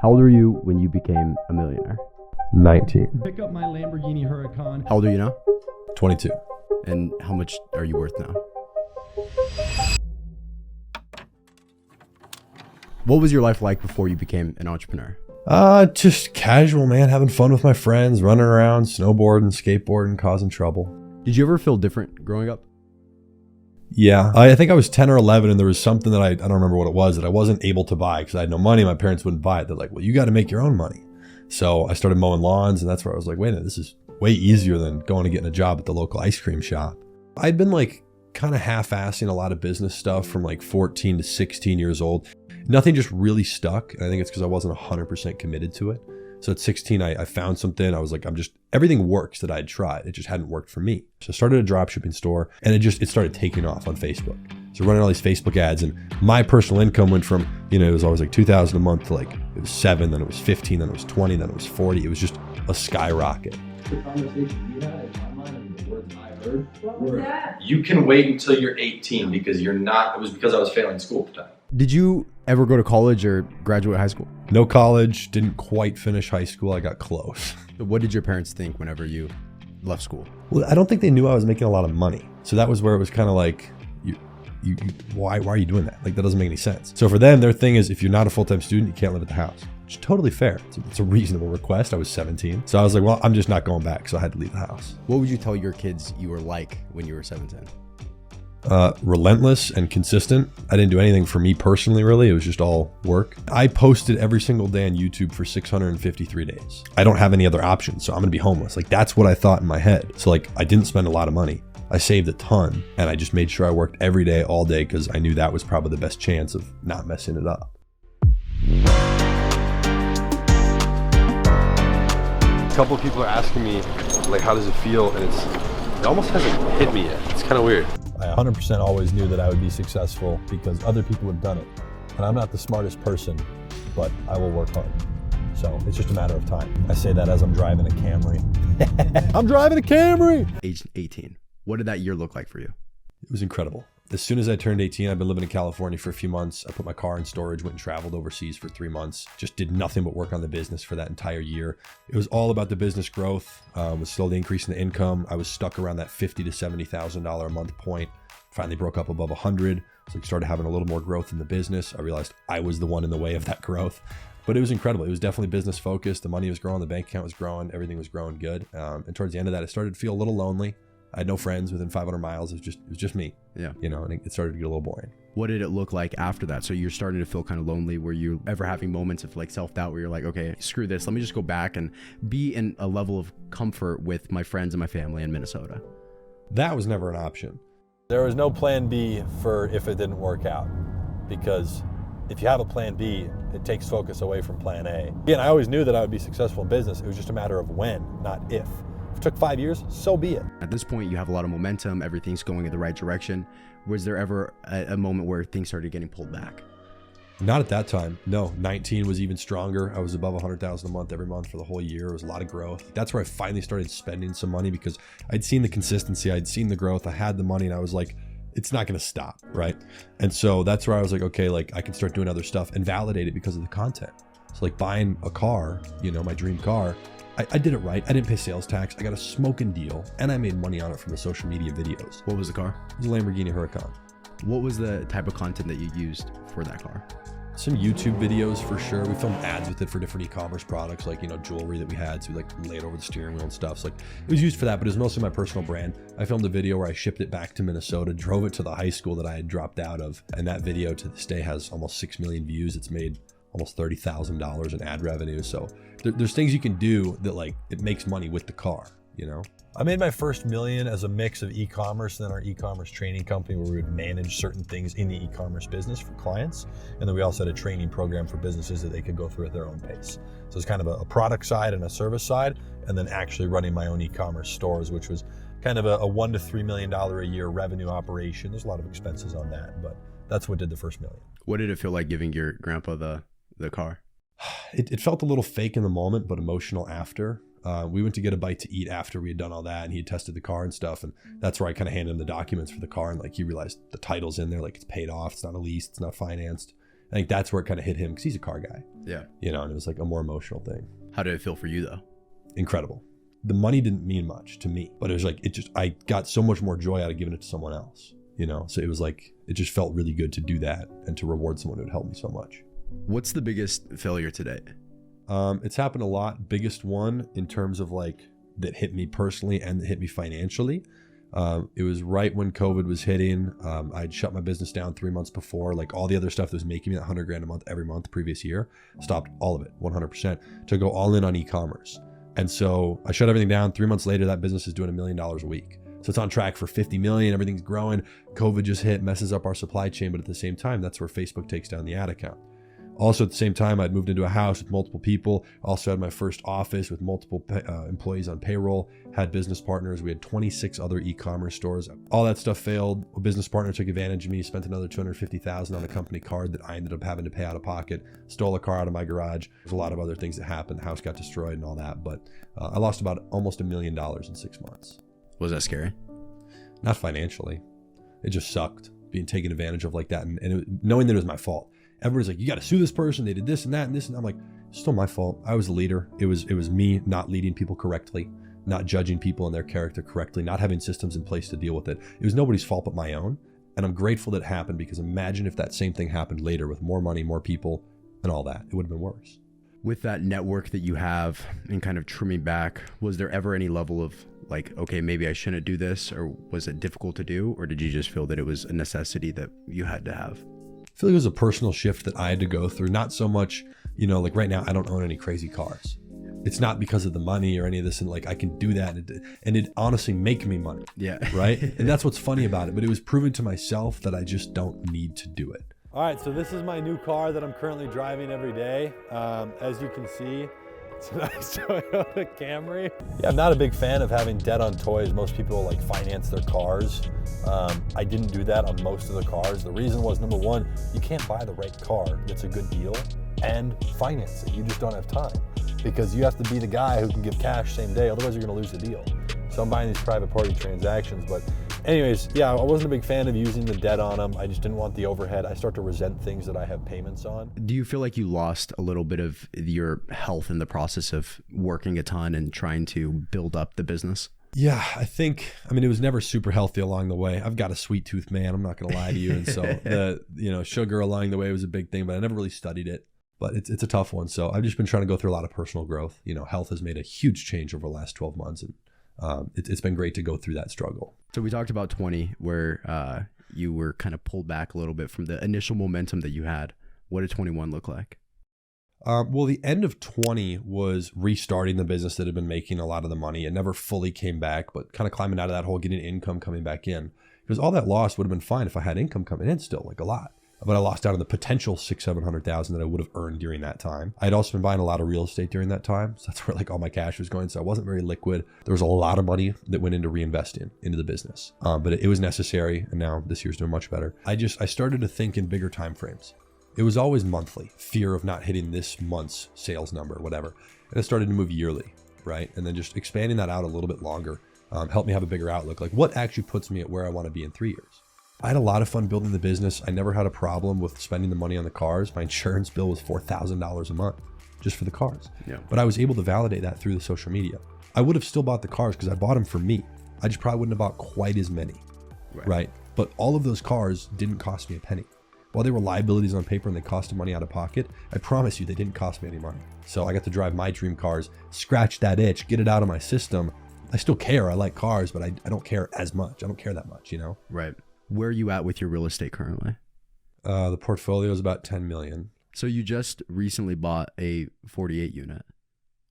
How old were you when you became a millionaire? 19. Pick up my Lamborghini Huracan. How old are you now? 22. And how much are you worth now? What was your life like before you became an entrepreneur? Just casual, man. Having fun with my friends, running around, snowboarding, skateboarding, causing trouble. Did you ever feel different growing up? Yeah. I think I was 10 or 11 and there was something that I don't remember what it was that I wasn't able to buy because I had no money. My parents wouldn't buy it. They're like, well, you got to make your own money. So I started mowing lawns and that's where I was like, wait a minute, this is way easier than going and getting a job at the local ice cream shop. I'd been like kind of half-assing a lot of business stuff from like 14 to 16 years old. Nothing just really stuck. And I think it's because I wasn't 100% committed to it. So at 16, I found something. I was like, everything works that I'd tried. It just hadn't worked for me. So I started a dropshipping store and it started taking off on Facebook. So running all these Facebook ads and my personal income went from, it was always like 2,000 a month to like, it was 7, then it was 15, then it was 20, then it was 40. It was just a skyrocket. The conversation you had in my mind and the words I heard were, you can wait until you're 18 because it was because I was failing school at the time. Did you ever go to college or graduate high school? No college, didn't quite finish high school. I got close. What did your parents think whenever you left school? Well, I don't think they knew I was making a lot of money. So that was where it was kind of like, why are you doing that? Like, that doesn't make any sense. So for them, their thing is if you're not a full-time student, you can't live at the house. Which is totally fair. It's a reasonable request. I was 17. So I was like, well, I'm just not going back. So I had to leave the house. What would you tell your kids you were like when you were 17? Relentless and consistent. I didn't do anything for me personally, really. It was just all work. I posted every single day on YouTube for 653 days. I don't have any other options, so I'm gonna be homeless. Like, that's what I thought in my head. So like, I didn't spend a lot of money. I saved a ton and I just made sure I worked every day, all day, because I knew that was probably the best chance of not messing it up. A couple of people are asking me, like, how does it feel? And it almost hasn't hit me yet. It's kind of weird. I 100% always knew that I would be successful because other people have done it. And I'm not the smartest person, but I will work hard. So it's just a matter of time. I say that as I'm driving a Camry. I'm driving a Camry! Age 18. What did that year look like for you? It was incredible. As soon as I turned 18, I've been living in California for a few months. I put my car in storage, went and traveled overseas for 3 months. Just did nothing but work on the business for that entire year. It was all about the business growth, was slowly increasing the income. I was stuck around that $50,000 to $70,000 a month point. Finally broke up above 100. So I started having a little more growth in the business. I realized I was the one in the way of that growth. But it was incredible. It was definitely business focused. The money was growing, the bank account was growing, everything was growing good. And towards the end of that, I started to feel a little lonely. I had no friends within 500 miles. It was just me. Yeah. And it started to get a little boring. What did it look like after that? So you're starting to feel kind of lonely. Were you ever having moments of like self-doubt where you're like, okay, screw this. Let me just go back and be in a level of comfort with my friends and my family in Minnesota? That was never an option. There was no plan B for if it didn't work out. Because if you have a plan B, it takes focus away from plan A. Again, I always knew that I would be successful in business. It was just a matter of when, not if. If it took 5 years, so be it. At this point, you have a lot of momentum. Everything's going in the right direction. Was there ever a moment where things started getting pulled back? Not at that time. No, 19 was even stronger. I was above 100,000 a month every month for the whole year. It was a lot of growth. That's where I finally started spending some money because I'd seen the consistency. I'd seen the growth. I had the money and I was like, it's not going to stop, right? And so that's where I was like, okay, like I can start doing other stuff and validate it because of the content. So like buying a car, my dream car, I did it right. I didn't pay sales tax. I got a smoking deal and I made money on it from the social media videos. What was the car? It was a Lamborghini Huracan. What was the type of content that you used for that car? Some YouTube videos for sure. We filmed ads with it for different e-commerce products, like, jewelry that we had. So we lay it over the steering wheel and stuff. So it was used for that, but it was mostly my personal brand. I filmed a video where I shipped it back to Minnesota, drove it to the high school that I had dropped out of. And that video to this day has almost 6 million views. It's made almost $30,000 in ad revenue. So there's things you can do that it makes money with the car, I made my first million as a mix of e-commerce and then our e-commerce training company where we would manage certain things in the e-commerce business for clients. And then we also had a training program for businesses that they could go through at their own pace. So it's kind of a product side and a service side, and then actually running my own e-commerce stores, which was kind of a $1 to $3 million a year revenue operation. There's a lot of expenses on that, but that's what did the first million. What did it feel like giving your grandpa the car? It felt a little fake in the moment, but emotional after. We went to get a bite to eat after we had done all that, and he had tested the car and stuff. And that's where I kind of handed him the documents for the car. And he realized the title's in there, it's paid off. It's not a lease. It's not financed. I think that's where it kind of hit him because he's a car guy, Yeah. you know, and it was like a more emotional thing. How did it feel for you though? Incredible. The money didn't mean much to me, but it was like, I got so much more joy out of giving it to someone else, you know? So it was like, it just felt really good to do that and to reward someone who had helped me so much. What's the biggest failure today? It's happened a lot. Biggest one in terms of like that hit me personally and that hit me financially. It was right when COVID was hitting. I'd shut my business down 3 months before. Like all the other stuff that was making me that $100,000 a month every month the previous year, stopped all of it, 100%, to go all in on e-commerce. And so I shut everything down. 3 months later, that business is doing $1 million a week. So it's on track for 50 million. Everything's growing. COVID just hit, messes up our supply chain. But at the same time, that's where Facebook takes down the ad account. Also, at the same time, I'd moved into a house with multiple people. Also had my first office with multiple employees on payroll, had business partners. We had 26 other e-commerce stores. All that stuff failed. A business partner took advantage of me, spent another $250,000 on a company card that I ended up having to pay out of pocket, stole a car out of my garage. There's a lot of other things that happened. The house got destroyed and all that. But I lost about almost $1 million in 6 months. Was that scary? Not financially. It just sucked being taken advantage of like that. And knowing that it was my fault. Everybody's like, you got to sue this person. They did this and that and this. And I'm like, it's still my fault. I was the leader. It was me not leading people correctly, not judging people and their character correctly, not having systems in place to deal with it. It was nobody's fault but my own. And I'm grateful that it happened because imagine if that same thing happened later with more money, more people and all that, it would have been worse. With that network that you have and kind of trimming back, was there ever any level of like, okay, maybe I shouldn't do this, or was it difficult to do? Or did you just feel that it was a necessity that you had to have? I feel like it was a personal shift that I had to go through. Not so much, you know, like right now, I don't own any crazy cars. It's not because of the money or any of this. And like, I can do that. And it honestly make me money. Yeah. Right. And that's what's funny about it. But it was proven to myself that I just don't need to do it. All right, so this is my new car that I'm currently driving every day. As you can see, it's a nice Toyota Camry. Yeah, I'm not a big fan of having debt on toys. Most people like finance their cars. I didn't do that on most of the cars. The reason was, number one, you can't buy the right car that's a good deal and finance it. You just don't have time because you have to be the guy who can give cash same day, otherwise you're gonna lose the deal. So I'm buying these private party transactions, but anyways, yeah, I wasn't a big fan of using the debt on them. I just didn't want the overhead. I start to resent things that I have payments on. Do you feel like you lost a little bit of your health in the process of working a ton and trying to build up the business? Yeah, I mean, it was never super healthy along the way. I've got a sweet tooth, man. I'm not going to lie to you. And so the, sugar along the way was a big thing, but I never really studied it. But it's a tough one. So I've just been trying to go through a lot of personal growth. Health has made a huge change over the last 12 months. And it's been great to go through that struggle. So we talked about 20 where you were kind of pulled back a little bit from the initial momentum that you had. What did 21 look like? Well, the end of 20 was restarting the business that had been making a lot of the money. It never fully came back, but kind of climbing out of that hole, getting income coming back in. Because all that loss would have been fine if I had income coming in still, like a lot. But I lost out on the potential $600,000-700,000 that I would have earned during that time. I'd also been buying a lot of real estate during that time. So that's where like all my cash was going. So I wasn't very liquid. There was a lot of money that went into reinvesting into the business. But it was necessary. And now this year's doing much better. I started to think in bigger time frames. It was always monthly, fear of not hitting this month's sales number, whatever. And I started to move yearly, right? And then just expanding that out a little bit longer helped me have a bigger outlook. Like what actually puts me at where I want to be in 3 years? I had a lot of fun building the business. I never had a problem with spending the money on the cars. My insurance bill was $4,000 a month just for the cars. Yeah. But I was able to validate that through the social media. I would have still bought the cars because I bought them for me. I just probably wouldn't have bought quite as many, right? But all of those cars didn't cost me a penny. While they were liabilities on paper and they costed money out of pocket, I promise you they didn't cost me any money. So I got to drive my dream cars, scratch that itch, get it out of my system. I still care. I like cars, but I don't care as much. I don't care that much, Right. Where are you at with your real estate currently? The portfolio is about 10 million. So you just recently bought a 48 unit.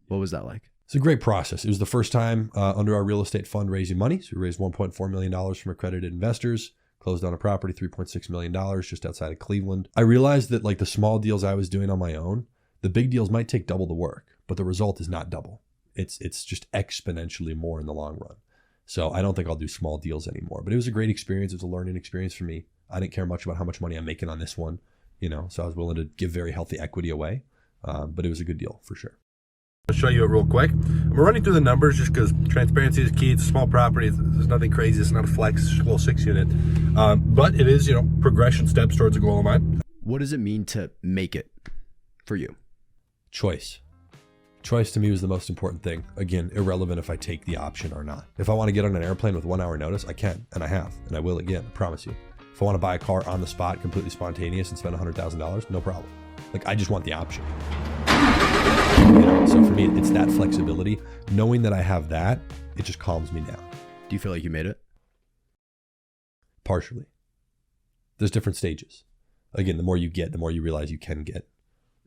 What was that like? It's a great process. It was the first time under our real estate fund raising money. So we raised $1.4 million from accredited investors. Closed on a property, $3.6 million just outside of Cleveland. I realized that like the small deals I was doing on my own, the big deals might take double the work, but the result is not double. It's just exponentially more in the long run. So I don't think I'll do small deals anymore, but it was a great experience. It was a learning experience for me. I didn't care much about how much money I'm making on this one, so I was willing to give very healthy equity away. But it was a good deal for sure. I'll show you it real quick. We're running through the numbers just because transparency is key. It's a small property. There's nothing crazy. It's not a flex. It's a little 6 unit. But it is, progression steps towards a goal of mine. What does it mean to make it for you? Choice. Choice to me was the most important thing. Again, irrelevant if I take the option or not. If I want to get on an airplane with 1 hour notice, I can, and I have, and I will again, I promise you. If I want to buy a car on the spot, completely spontaneous, and spend $100,000, no problem. Like, I just want the option. So for me, it's that flexibility. Knowing that I have that, it just calms me down. Do you feel like you made it? Partially. There's different stages. Again, the more you get, the more you realize you can get.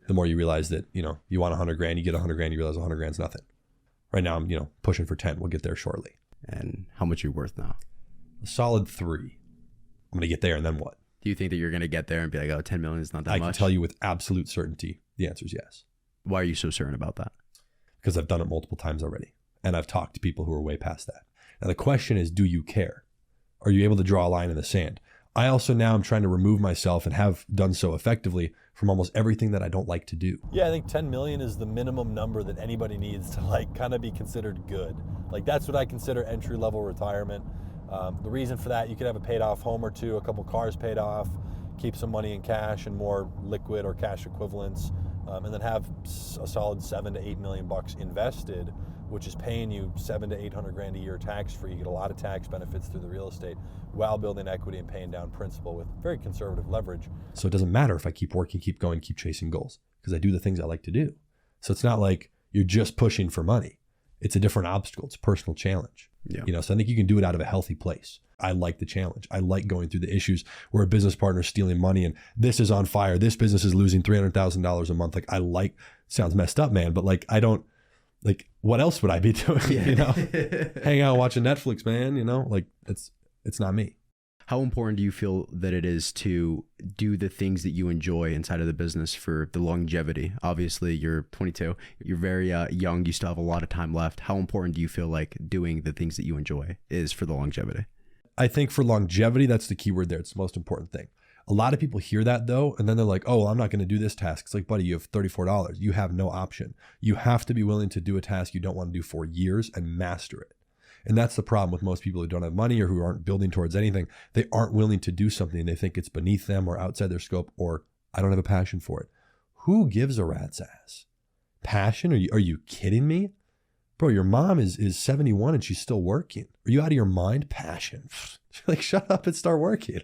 The more you realize that, you want 100 grand, you get 100 grand, you realize 100 grand's nothing. Right now, I'm, pushing for 10. We'll get there shortly. And how much are you worth now? A solid 3. I'm going to get there, and then what? Do you think that you're going to get there and be like, oh, 10 million is not that much? I can tell you with absolute certainty, the answer is yes. Why are you so certain about that? Because I've done it multiple times already. And I've talked to people who are way past that. Now the question is, do you care? Are you able to draw a line in the sand? I also now am trying to remove myself, and have done so effectively, from almost everything that I don't like to do. Yeah, I think 10 million is the minimum number that anybody needs to kind of be considered good. That's what I consider entry level retirement. The reason for that, you could have a paid off home or two, a couple cars paid off, keep some money in cash and more liquid or cash equivalents, and then have a solid 7 to 8 million bucks invested, which is paying you 700 to 800 grand a year tax free. You get a lot of tax benefits through the real estate while building equity and paying down principal with very conservative leverage. So it doesn't matter if I keep working, keep going, keep chasing goals, because I do the things I like to do. So it's not like you're just pushing for money. It's a different obstacle. It's a personal challenge. Yeah. So I think you can do it out of a healthy place. I like the challenge. I like going through the issues where a business partner is stealing money and this is on fire. This business is losing $300,000 a month. Sounds messed up, man, but I don't, what else would I be doing? Hang out watching Netflix, man. It's not me. How important do you feel that it is to do the things that you enjoy inside of the business for the longevity? Obviously, you're 22. You're very young. You still have a lot of time left. How important do you feel like doing the things that you enjoy is for the longevity? I think for longevity, that's the key word there. It's the most important thing. A lot of people hear that though, and then they're like, oh, well, I'm not going to do this task. It's like, buddy, you have $34. You have no option. You have to be willing to do a task you don't want to do for years and master it. And that's the problem with most people who don't have money or who aren't building towards anything. They aren't willing to do something. They think it's beneath them or outside their scope, or I don't have a passion for it. Who gives a rat's ass? Passion? Are you kidding me? Bro, your mom is 71 and she's still working. Are you out of your mind? Passion. Shut up and start working.